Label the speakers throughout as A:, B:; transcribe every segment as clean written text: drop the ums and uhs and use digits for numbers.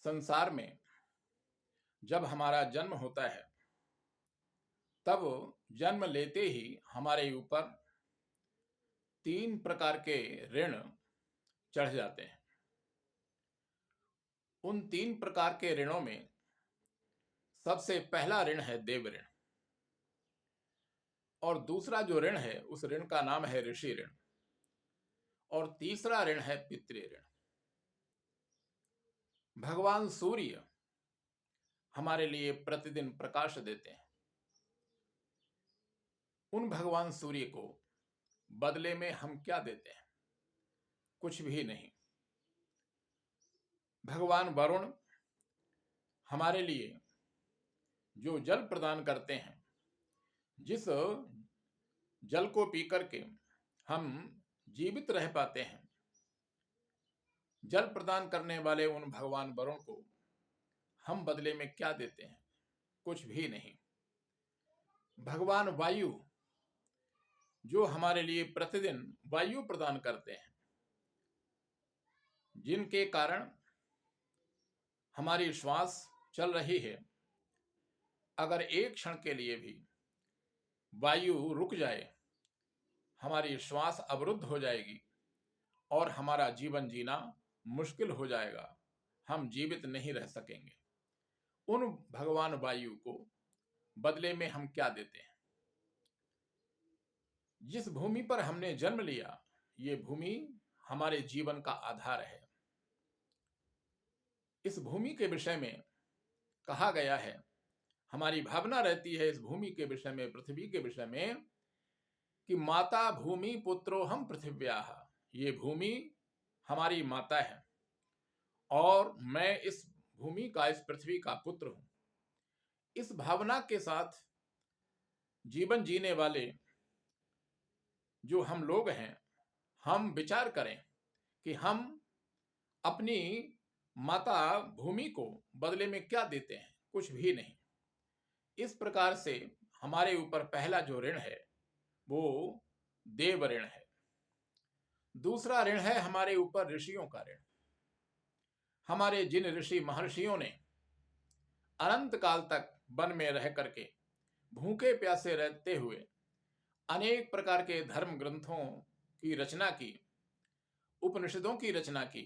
A: संसार में जब हमारा जन्म होता है तब जन्म लेते ही हमारे ऊपर 3 प्रकार के ऋण चढ़ जाते हैं। उन 3 प्रकार के ऋणों में सबसे पहला ऋण है देव ऋण, और दूसरा जो ऋण है उस ऋण का नाम है ऋषि ऋण, और तीसरा ऋण है पितृ ऋण। भगवान सूर्य हमारे लिए प्रतिदिन प्रकाश देते हैं। उन भगवान सूर्य को बदले में हम क्या देते हैं? कुछ भी नहीं। भगवान वरुण हमारे लिए जो जल प्रदान करते हैं, जिस जल को पी करके हम जीवित रह पाते हैं, जल प्रदान करने वाले उन भगवान वरुण को हम बदले में क्या देते हैं? कुछ भी नहीं। भगवान वायु जो हमारे लिए प्रतिदिन वायु प्रदान करते हैं, जिनके कारण हमारी श्वास चल रही है, अगर एक क्षण के लिए भी वायु रुक जाए, हमारी श्वास अवरुद्ध हो जाएगी और हमारा जीवन जीना मुश्किल हो जाएगा, हम जीवित नहीं रह सकेंगे। उन भगवान वायु को बदले में हम क्या देते हैं? जिस भूमि पर हमने जन्म लिया, ये भूमि हमारे जीवन का आधार है। इस भूमि के विषय में कहा गया है, हमारी भावना रहती है इस भूमि के विषय में, पृथ्वी के विषय में, कि माता भूमि पुत्रो हम पृथिव्याः, ये भूमि हमारी माता है और मैं इस भूमि का, इस पृथ्वी का पुत्र हूं। इस भावना के साथ जीवन जीने वाले जो हम लोग हैं, हम विचार करें कि हम अपनी माता भूमि को बदले में क्या देते हैं? कुछ भी नहीं। इस प्रकार से हमारे ऊपर पहला जो ऋण है वो देव ऋण है। दूसरा ऋण है हमारे ऊपर ऋषियों का ऋण। हमारे जिन ऋषि महर्षियों ने अनंत काल तक वन में रह करके भूखे प्यासे रहते हुए अनेक प्रकार के धर्म ग्रंथों की रचना की, उपनिषदों की रचना की,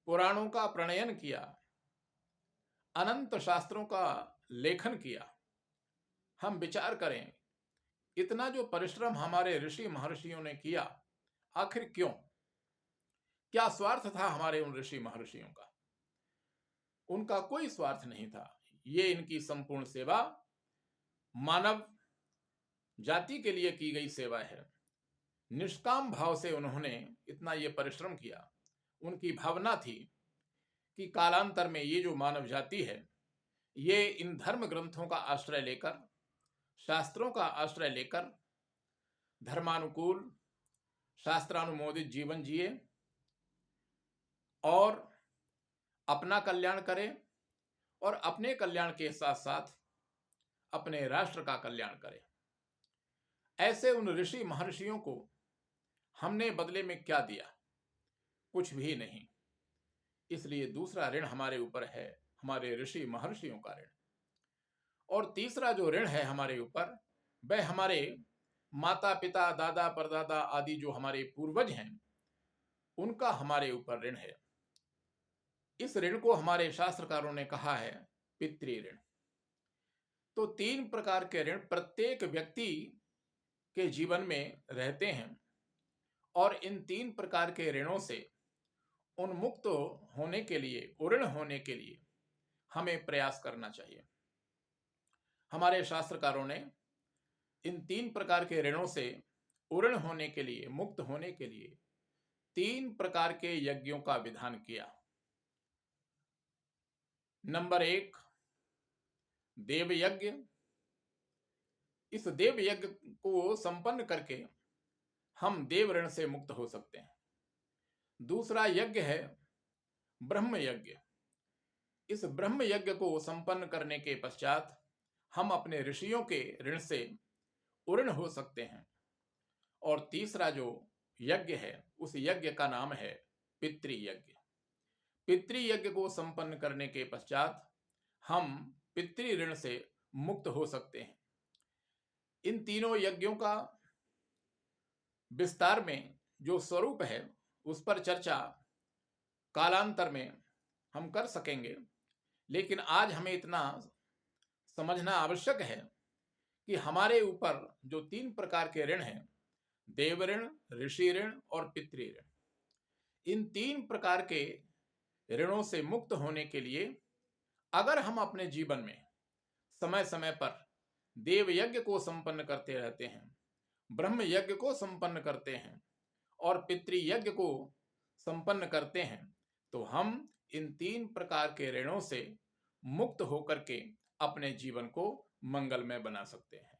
A: पुराणों का प्रणयन किया, अनंत शास्त्रों का लेखन किया, हम विचार करें इतना जो परिश्रम हमारे ऋषि महर्षियों ने किया, आखिर क्यों? क्या स्वार्थ था हमारे उन ऋषि महर्षियों का? उनका कोई स्वार्थ नहीं था। ये इनकी संपूर्ण सेवा मानव जाति के लिए की गई सेवा है। निष्काम भाव से उन्होंने इतना ये परिश्रम किया। उनकी भावना थी कि कालांतर में ये जो मानव जाति है, ये इन धर्म ग्रंथों का आश्रय लेकर, शास्त्रों का आश्रय लेकर धर्मानुकूल, शास्त्रानुमोदित जीवन जिए और अपना कल्याण करे और अपने कल्याण के साथ साथ अपने राष्ट्र का कल्याण करे। ऐसे उन ऋषि महर्षियों को हमने बदले में क्या दिया? कुछ भी नहीं। इसलिए दूसरा ऋण हमारे ऊपर है, हमारे ऋषि महर्षियों का ऋण। और तीसरा जो ऋण है हमारे ऊपर, वह हमारे माता पिता, दादा परदादा आदि जो हमारे पूर्वज हैं, उनका हमारे ऊपर ऋण है। इस ऋण को हमारे शास्त्रकारों ने कहा है पितृ ऋण। तो 3 प्रकार के ऋण प्रत्येक व्यक्ति के जीवन में रहते हैं और इन 3 प्रकार के ऋणों से उन्मुक्त होने के लिए, उऋण होने के लिए हमें प्रयास करना चाहिए। हमारे शास्त्रकारों ने इन 3 प्रकार के ऋणों से उऋण होने के लिए, मुक्त होने के लिए 3 प्रकार के यज्ञों का विधान किया। नंबर 1, देव यज्ञ। इस देव यज्ञ को संपन्न करके हम देव ऋण से मुक्त हो सकते हैं। दूसरा यज्ञ है ब्रह्म यज्ञ। इस ब्रह्म यज्ञ को संपन्न करने के पश्चात हम अपने ऋषियों के ऋण से उऋण हो सकते हैं। और तीसरा जो यज्ञ है, उस यज्ञ का नाम है पितृ यज्ञ। पितृयज्ञ को संपन्न करने के पश्चात हम पितृ ऋण से मुक्त हो सकते हैं। इन तीनों यज्ञों का विस्तार में जो स्वरूप है उस पर चर्चा कालांतर में हम कर सकेंगे, लेकिन आज हमें इतना समझना आवश्यक है कि हमारे ऊपर जो 3 प्रकार के ऋण हैं, देव ऋण, ऋषि ऋण और पितृ ऋण, इन 3 प्रकार के ऋणों से मुक्त होने के लिए अगर हम अपने जीवन में समय समय पर देव यज्ञ को संपन्न करते रहते हैं, ब्रह्म यज्ञ को संपन्न करते हैं और पितृ यज्ञ को संपन्न करते हैं, तो हम इन 3 प्रकार के ऋणों से मुक्त होकर के अपने जीवन को मंगलमय बना सकते हैं।